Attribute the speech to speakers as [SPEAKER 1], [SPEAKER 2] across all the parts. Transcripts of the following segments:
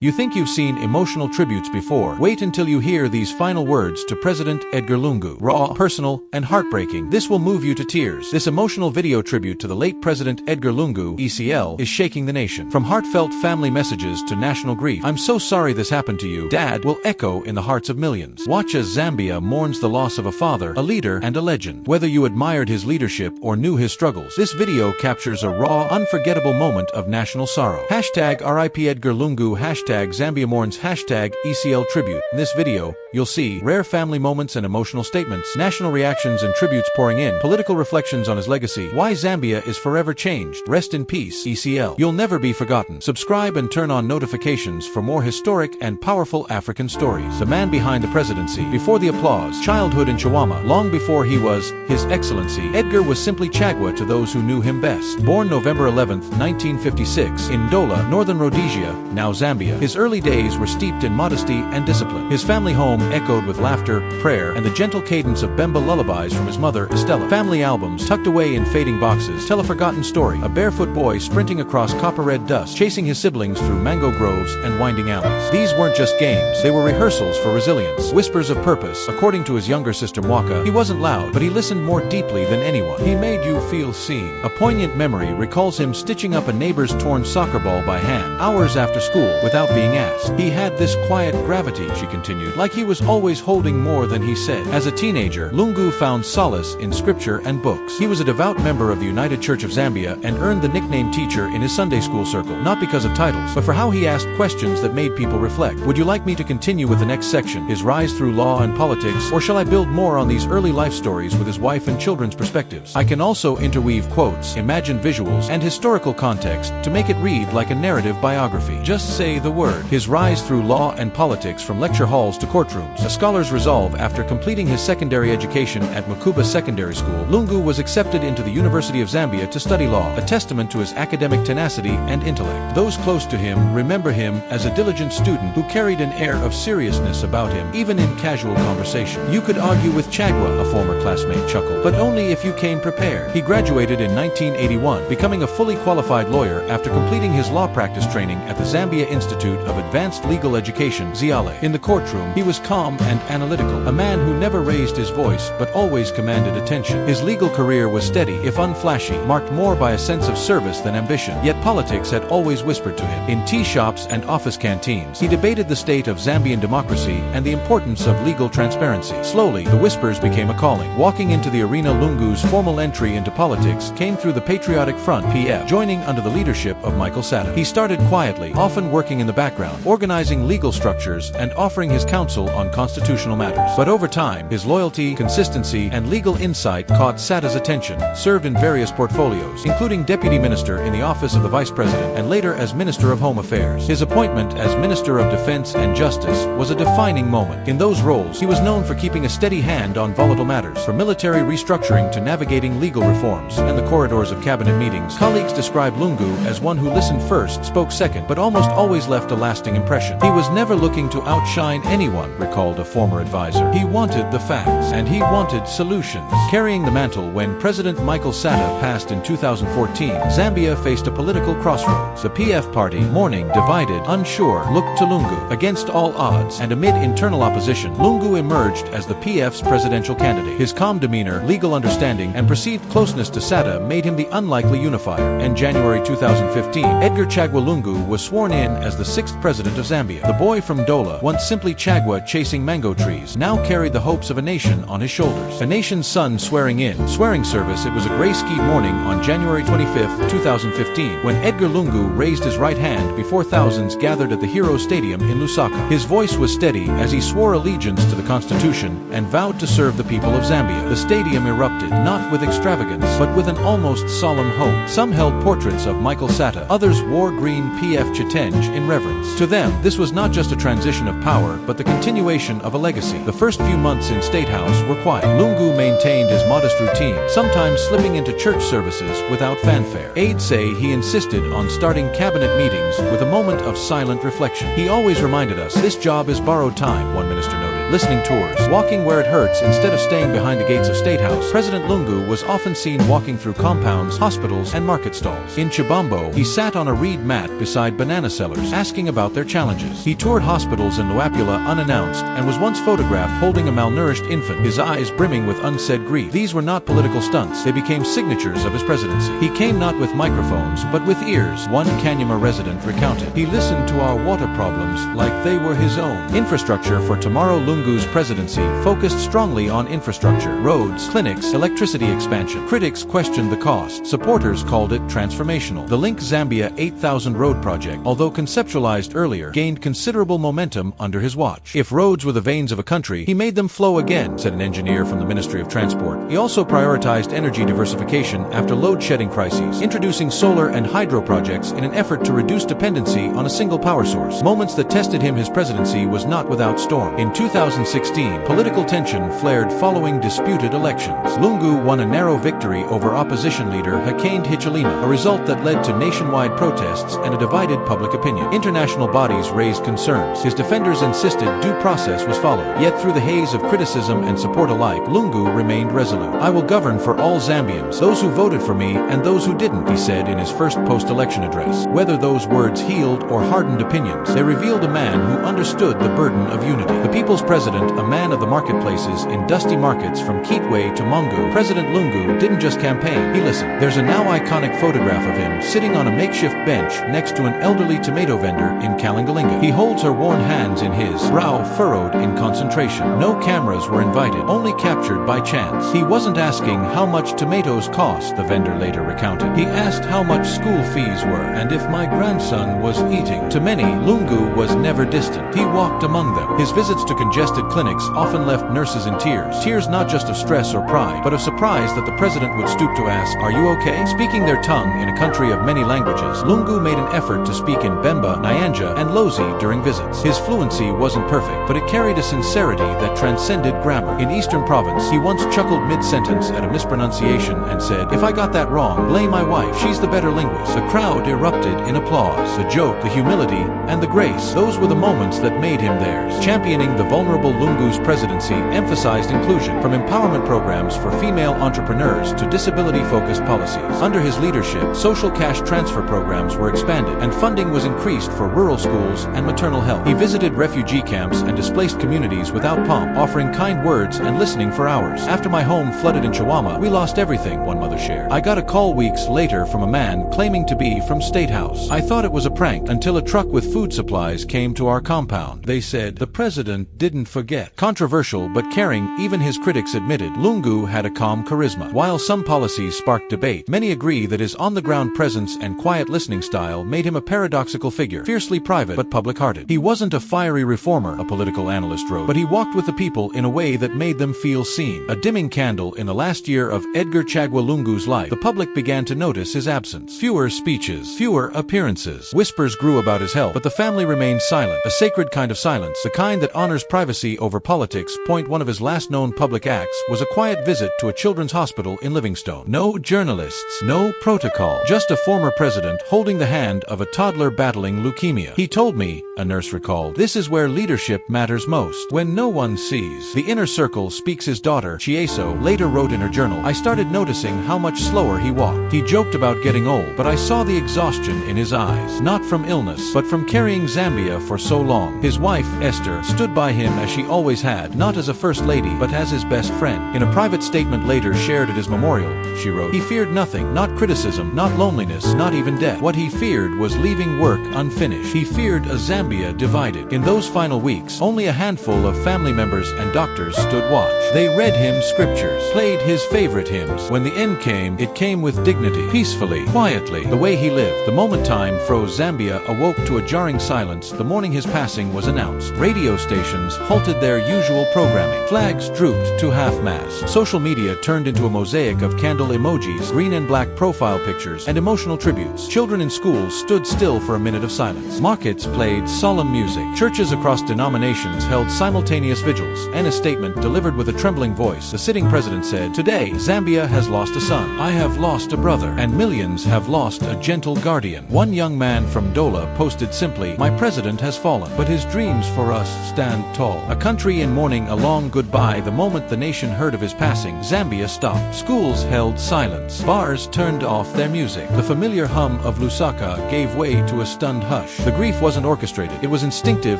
[SPEAKER 1] You think you've seen emotional tributes before. Wait until you hear these final words to President Edgar Lungu. Raw, personal, and heartbreaking. This will move you to tears. This emotional video tribute to the late President Edgar Lungu, ECL, is shaking the nation. From heartfelt family messages to national grief, "I'm so sorry this happened to you, Dad," will echo in the hearts of millions. Watch as Zambia mourns the loss of a father, a leader, and a legend. Whether you admired his leadership or knew his struggles, this video captures a raw, unforgettable moment of national sorrow. Hashtag RIP Edgar Lungu, hashtag Zambia mourns, hashtag ECL tribute. In this video, you'll see rare family moments and emotional statements, national reactions and tributes pouring in, political reflections on his legacy, why Zambia is forever changed. Rest in peace, ECL. You'll never be forgotten. Subscribe and turn on notifications for more historic and powerful African stories. The man behind the presidency. Before the applause, childhood in Chihuahua. Long before he was His Excellency, Edgar was simply Chagwa to those who knew him best. Born November 11, 1956, in Dola, Northern Rhodesia, now Zambia. His early days were steeped in modesty and discipline. His family home echoed with laughter, prayer, and the gentle cadence of Bemba lullabies from his mother, Estella. Family albums tucked away in fading boxes tell a forgotten story. A barefoot boy sprinting across copper-red dust, chasing his siblings through mango groves and winding alleys. These weren't just games, they were rehearsals for resilience. Whispers of purpose. According to his younger sister Mwaka, he wasn't loud, but he listened more deeply than anyone. He made you feel seen. A poignant memory recalls him stitching up a neighbor's torn soccer ball by hand, hours after school, without being asked. He had this quiet gravity, she continued, like he was always holding more than he said. As a teenager, Lungu found solace in scripture and books. He was a devout member of the United Church of Zambia and earned the nickname teacher in his Sunday school circle, not because of titles, but for how he asked questions that made people reflect. Would you like me to continue with the next section, his rise through law and politics, or shall I build more on these early life stories with his wife and children's perspectives? I can also interweave quotes, imagine visuals, and historical context to make it read like a narrative biography. Just say the word. His rise through law and politics from lecture halls to courtrooms. A scholar's resolve. After completing his secondary education at Makuba Secondary School, Lungu was accepted into the University of Zambia to study law, a testament to his academic tenacity and intellect. Those close to him remember him as a diligent student who carried an air of seriousness about him, even in casual conversation. You could argue with Chagwa, a former classmate chuckled, but only if you came prepared. He graduated in 1981, becoming a fully qualified lawyer after completing his law practice training at the Zambia Institute of Advanced Legal Education, ZIALE. In the courtroom, he was calm and analytical, a man who never raised his voice but always commanded attention. His legal career was steady, if unflashy, marked more by a sense of service than ambition. Yet politics had always whispered to him. In tea shops and office canteens, he debated the state of Zambian democracy and the importance of legal transparency. Slowly, the whispers became a calling. Walking into the arena, Lungu's formal entry into politics came through the Patriotic Front (PF), joining under the leadership of Michael Sata. He started quietly, often working in the background, organizing legal structures and offering his counsel on constitutional matters. But over time, his loyalty, consistency, and legal insight caught Sata's attention, served in various portfolios, including Deputy Minister in the Office of the Vice President and later as Minister of Home Affairs. His appointment as Minister of Defense and Justice was a defining moment. In those roles, he was known for keeping a steady hand on volatile matters, from military restructuring to navigating legal reforms and the corridors of cabinet meetings. Colleagues described Lungu as one who listened first, spoke second, but almost always left a lasting impression. He was never looking to outshine anyone, recalled a former advisor. He wanted the facts, and he wanted solutions. Carrying the mantle when President Michael Sata passed in 2014, Zambia faced a political crossroads. The PF party, mourning, divided, unsure, looked to Lungu. Against all odds, and amid internal opposition, Lungu emerged as the PF's presidential candidate. His calm demeanor, legal understanding, and perceived closeness to Sata made him the unlikely unifier. In January 2015, Edgar Chagwa Lungu was sworn in as the 6th president of Zambia. The boy from Dola, once simply Chagwa chasing mango trees, now carried the hopes of a nation on his shoulders. A nation's son swearing in. Swearing service. It was a gray-skied morning on January 25, 2015, when Edgar Lungu raised his right hand before thousands gathered at the Heroes Stadium in Lusaka. His voice was steady as he swore allegiance to the Constitution and vowed to serve the people of Zambia. The stadium erupted, not with extravagance, but with an almost solemn hope. Some held portraits of Michael Sata, others wore green PF chitenge in reverence. To them, this was not just a transition of power, but the continuation of a legacy. The first few months in State House were quiet. Lungu maintained his modest routine, sometimes slipping into church services without fanfare. Aides say he insisted on starting cabinet meetings with a moment of silent reflection. He always reminded us, "This job is borrowed time," one minister noted. listening tours, walking where it hurts instead of staying behind the gates of State House. President Lungu was often seen walking through compounds, hospitals, and market stalls. In Chibambo, he sat on a reed mat beside banana sellers, asking about their challenges. He toured hospitals in Luapula unannounced and was once photographed holding a malnourished infant, his eyes brimming with unsaid grief. These were not political stunts. They became signatures of his presidency. He came not with microphones, but with ears, one Kanyama resident recounted. He listened to our water problems like they were his own. Infrastructure for tomorrow. Lungu's presidency focused strongly on infrastructure, roads, clinics, electricity expansion. Critics questioned the cost. Supporters called it transformational. The Link Zambia 8,000 road project, although conceptualized earlier, gained considerable momentum under his watch. If roads were the veins of a country, he made them flow again, said an engineer from the Ministry of Transport. He also prioritized energy diversification after load-shedding crises, introducing solar and hydro projects in an effort to reduce dependency on a single power source. Moments that tested his presidency was not without storm. In 2016, political tension flared following disputed elections. Lungu won a narrow victory over opposition leader Hakainde Hichilema, a result that led to nationwide protests and a divided public opinion. International bodies raised concerns. His defenders insisted due process was followed. Yet through the haze of criticism and support alike, Lungu remained resolute. I will govern for all Zambians, those who voted for me and those who didn't, he said in his first post-election address. Whether those words healed or hardened opinions, they revealed a man who understood the burden of unity. The people's president, a man of the marketplaces in dusty markets from Kitwe to Mongu, President Lungu didn't just campaign, he listened. There's a now iconic photograph of him sitting on a makeshift bench next to an elderly tomato vendor in Kalingalinga. He holds her worn hands in his, brow furrowed in concentration. No cameras were invited, only captured by chance. He wasn't asking how much tomatoes cost, the vendor later recounted. He asked how much school fees were and if my grandson was eating. To many, Lungu was never distant. He walked among them. His visits to congested clinics often left nurses in tears. Tears not just of stress or pride, but of surprise that the president would stoop to ask, "Are you okay?" Speaking their tongue in a country of many languages, Lungu made an effort to speak in Bemba, Nyanja, and Lozi during visits. His fluency wasn't perfect, but it carried a sincerity that transcended grammar. In Eastern Province, he once chuckled mid-sentence at a mispronunciation and said, "If I got that wrong, blame my wife. She's the better linguist." The crowd erupted in applause. The joke, the humility, and the grace, those were the moments that made him theirs. Championing the vulnerable Lungu's presidency emphasized inclusion, from empowerment programs for female entrepreneurs to disability-focused policies. Under his leadership, social cash transfer programs were expanded, and funding was increased for rural schools and maternal health. He visited refugee camps and displaced communities without pomp, offering kind words and listening for hours. "After my home flooded in Chihuahua, we lost everything," one mother shared. "I got a call weeks later from a man claiming to be from State House. I thought it was a prank until a truck with food supplies came to our compound. They said, the president didn't forget." Controversial but caring, even his critics admitted, Lungu had a calm charisma. While some policies sparked debate, many agree that his on-the-ground presence and quiet listening style made him a paradoxical figure, fiercely private but public-hearted. He wasn't a fiery reformer, a political analyst wrote, but he walked with the people in a way that made them feel seen. A dimming candle in the last year of Edgar Lungu's life, the public began to notice his absence. Fewer speeches, fewer appearances. Whispers grew about his health, but the family remained silent, a sacred kind of silence, the kind that honors privacy over politics. One of his last known public acts was a quiet visit to a children's hospital in Livingstone. No journalists, no protocol, just a former president holding the hand of a toddler battling leukemia. "He told me," a nurse recalled, "this is where leadership matters most. When no one sees, the inner circle speaks." His daughter, Chieso, later wrote in her journal, "I started noticing how much slower he walked. He joked about getting old, but I saw the exhaustion in his eyes, not from illness, but from carrying Zambia for so long." His wife, Esther, stood by him as she always had, not as a first lady, but as his best friend. In a private statement later shared at his memorial, she wrote, "He feared nothing, not criticism, not loneliness, not even death. What he feared was leaving work unfinished. He feared a Zambia divided." In those final weeks, only a handful of family members and doctors stood watch. They read him scriptures, played his favorite hymns. When the end came, it came with dignity, peacefully, quietly. The way he lived, the moment time froze. Zambia awoke to a jarring silence the morning his passing was announced. Radio stations halted their usual programming. Flags drooped to half-mast. Social media turned into a mosaic of candle emojis, green and black profile pictures, and emotional tributes. Children in schools stood still for a minute of silence. Markets played solemn music. Churches across denominations held simultaneous vigils. In a statement delivered with a trembling voice, the sitting president said, "Today, Zambia has lost a son. I have lost a brother, and millions have lost a gentle guardian." One young man from Dola posted simply, "My president has has fallen, but his dreams for us stand tall. A country in mourning, a long goodbye. The moment the nation heard of his passing, Zambia stopped. Schools held silence. Bars turned off their music. The familiar hum of Lusaka gave way to a stunned hush. The grief wasn't orchestrated. It was instinctive,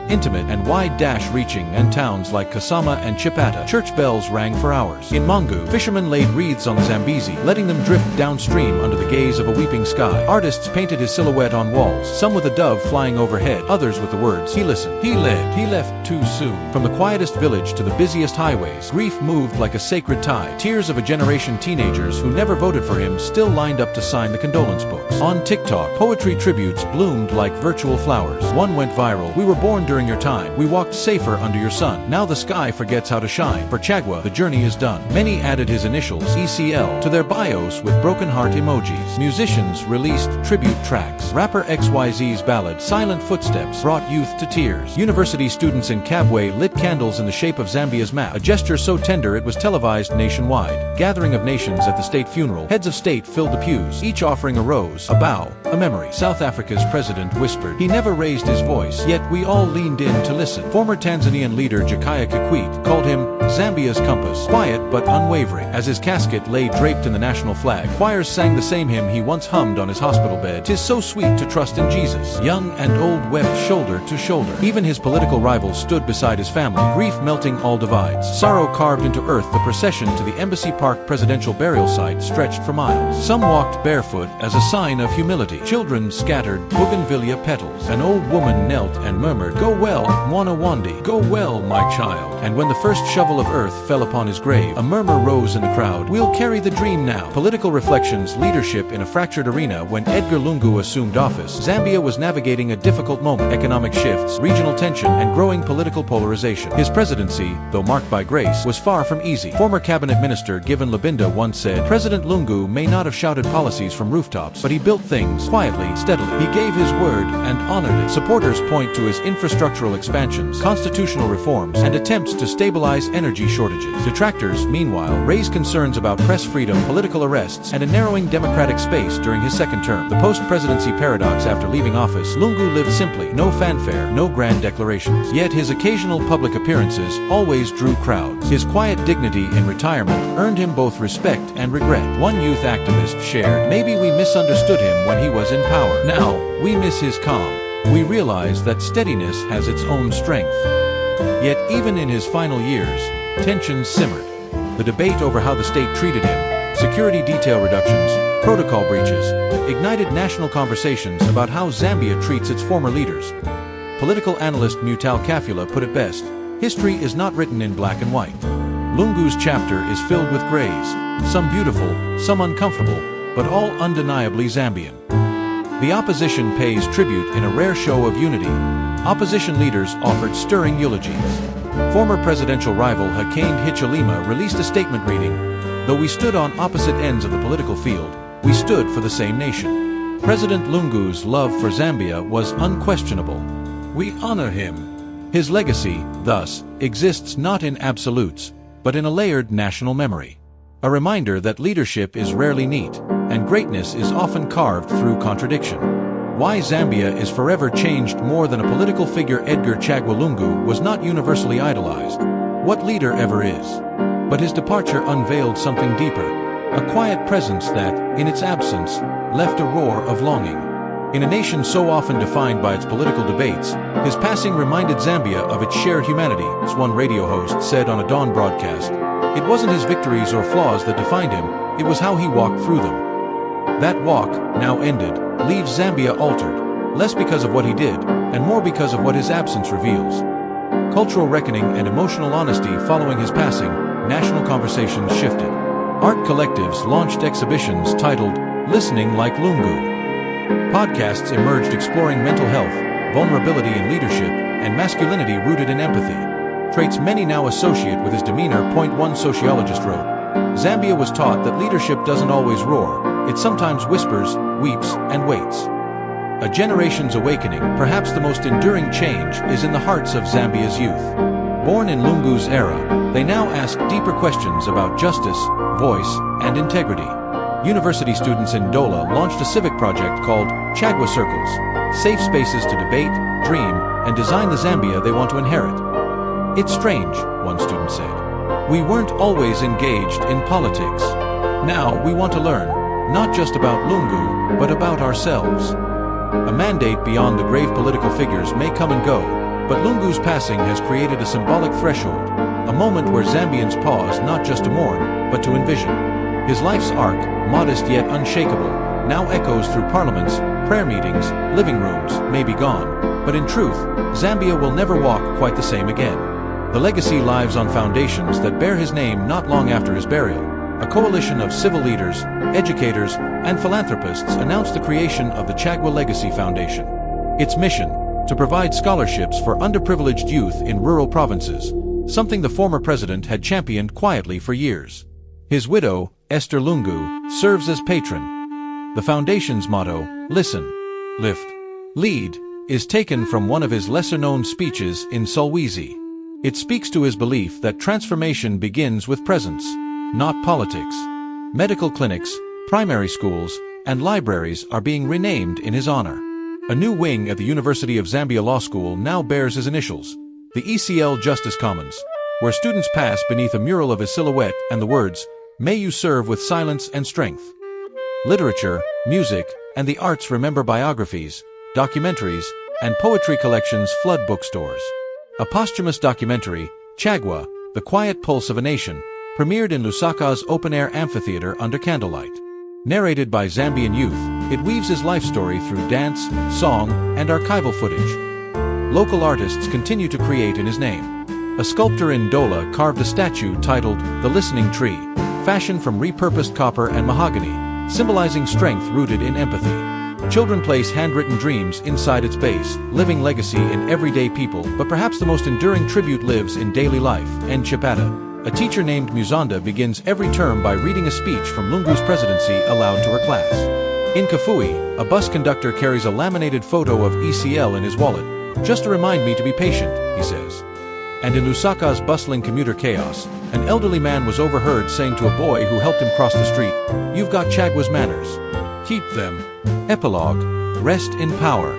[SPEAKER 1] intimate, and wide-reaching, and towns like Kasama and Chipata, church bells rang for hours. In Mongu, fishermen laid wreaths on the Zambezi, letting them drift downstream under the gaze of a weeping sky. Artists painted his silhouette on walls, some with a dove flying overhead, others with the words, "He listened, he led, he left too soon." From the quietest village to the busiest highways, grief moved like a sacred tide. Tears of a generation, teenagers who never voted for him still lined up to sign the condolence books. On TikTok, poetry tributes bloomed like virtual flowers. One went viral, "We were born during your time. We walked safer under your sun. Now the sky forgets how to shine. For Chagwa, the journey is done." Many added his initials, ECL, to their bios with broken heart emojis. Musicians released tribute tracks. Rapper XYZ's ballad, "Silent Footsteps," brought youth to tears. University students in Kabwe lit candles in the shape of Zambia's map, a gesture so tender it was televised nationwide. Gathering of nations at the state funeral, heads of state filled the pews, each offering a rose, a bow, a memory. South Africa's president whispered. He never raised his voice, yet we all leaned in to listen. Former Tanzanian leader Jakaya Kikwete called him Zambia's compass, quiet but unwavering. As his casket lay draped in the national flag, choirs sang the same hymn he once hummed on his hospital bed. "'Tis so sweet to trust in Jesus." Young and old wept shoulder to shoulder. Even his political rivals stood beside his family, grief melting all divides. Sorrow carved into earth. The procession to the Embassy Park presidential burial site stretched for miles. Some walked barefoot as a sign of humility. Children scattered bougainvillea petals. An old woman knelt and murmured, "Go well, Mwana Wandi, go well, my child." And when the first shovel of earth fell upon his grave, a murmur rose in the crowd. "We'll carry the dream now." Political reflections, leadership in a fractured arena. When Edgar Lungu assumed office, Zambia was navigating a difficult moment. Economic shifts, regional tension, and growing political polarization. His presidency, though marked by grace, was far from easy. Former cabinet minister Given Labinda once said, "President Lungu may not have shouted policies from rooftops, but he built things quietly, steadily. He gave his word and honored it." Supporters point to his infrastructural expansions, constitutional reforms, and attempts to stabilize energy shortages. Detractors, meanwhile, raise concerns about press freedom, political arrests, and a narrowing democratic space during his second term. The post-presidency paradox. After leaving office, Lungu lived simply, no fanfare, no grand declarations. Yet his occasional public appearances always drew crowds. His quiet dignity in retirement earned him both respect and regret. One youth activist shared, "Maybe we misunderstood him when he was in power. Now, we miss his calm. We realize that steadiness has its own strength." Yet even in his final years, tensions simmered. The debate over how the state treated him, security detail reductions, protocol breaches, ignited national conversations about how Zambia treats its former leaders. Political analyst Mutal Kafula put it best, "History is not written in black and white. Lungu's chapter is filled with grays, some beautiful, some uncomfortable, but all undeniably Zambian." The opposition pays tribute in a rare show of unity. Opposition leaders offered stirring eulogies. Former presidential rival Hakainde Hichilema released a statement reading, "Though we stood on opposite ends of the political field, we stood for the same nation." President Lungu's love for Zambia was unquestionable. We honor him. His legacy, thus, exists not in absolutes, but in a layered national memory. A reminder that leadership is rarely neat, and greatness is often carved through contradiction. Why Zambia is forever changed. More than a political figure, Edgar Chagwa Lungu was not universally idolized. What leader ever is? But his departure unveiled something deeper, a quiet presence that, in its absence, left a roar of longing. In a nation so often defined by its political debates, his passing reminded Zambia of its shared humanity, as one radio host said on a dawn broadcast. It wasn't his victories or flaws that defined him, it was how he walked through them. That walk, now ended, leaves Zambia altered, less because of what he did, and more because of what his absence reveals. Cultural reckoning and emotional honesty following his passing, national conversations shifted. Art collectives launched exhibitions titled, "Listening Like Lungu." Podcasts emerged exploring mental health, vulnerability in leadership, and masculinity rooted in empathy. Traits many now associate with his demeanor. One sociologist wrote, "Zambia was taught that leadership doesn't always roar. It sometimes whispers, weeps, and waits." A generation's awakening, perhaps the most enduring change, is in the hearts of Zambia's youth. Born in Lungu's era, they now ask deeper questions about justice, voice, and integrity. University students in Dola launched a civic project called Chagwa Circles, safe spaces to debate, dream, and design the Zambia they want to inherit. It's strange, one student said. We weren't always engaged in politics. Now we want to learn, not just about Lungu, but about ourselves. A mandate beyond the grave political figures may come and go, but Lungu's passing has created a symbolic threshold, a moment where Zambians pause not just to mourn, but to envision. His life's arc, modest yet unshakable, now echoes through parliaments, prayer meetings, living rooms, may be gone, but in truth, Zambia will never walk quite the same again. The legacy lives on foundations that bear his name not long after his burial. A coalition of civil leaders, educators, and philanthropists announced the creation of the Chagwa Legacy Foundation. Its mission, to provide scholarships for underprivileged youth in rural provinces, something the former president had championed quietly for years. His widow, Esther Lungu, serves as patron. The foundation's motto, listen, lift, lead, is taken from one of his lesser-known speeches in Solwezi. It speaks to his belief that transformation begins with presence, not politics. Medical clinics, primary schools, and libraries are being renamed in his honor. A new wing at the University of Zambia Law School now bears his initials, the ECL Justice Commons, where students pass beneath a mural of his silhouette and the words, "May you serve with silence and strength." Literature, music, and the arts remember biographies, documentaries, and poetry collections flood bookstores. A posthumous documentary, Chagwa, The Quiet Pulse of a Nation, premiered in Lusaka's open-air amphitheater under candlelight. Narrated by Zambian youth, it weaves his life story through dance, song, and archival footage. Local artists continue to create in his name. A sculptor in Dola carved a statue titled The Listening Tree, fashioned from repurposed copper and mahogany, symbolizing strength rooted in empathy. Children place handwritten dreams inside its base, living legacy in everyday people, but perhaps the most enduring tribute lives in daily life. And Chipata, a teacher named Muzanda, begins every term by reading a speech from Lungu's presidency aloud to her class. In Kafui, a bus conductor carries a laminated photo of ECL in his wallet, just to remind me to be patient, he says. And in Lusaka's bustling commuter chaos, an elderly man was overheard saying to a boy who helped him cross the street, "You've got Chagwa's manners. Keep them." Epilogue, rest in power.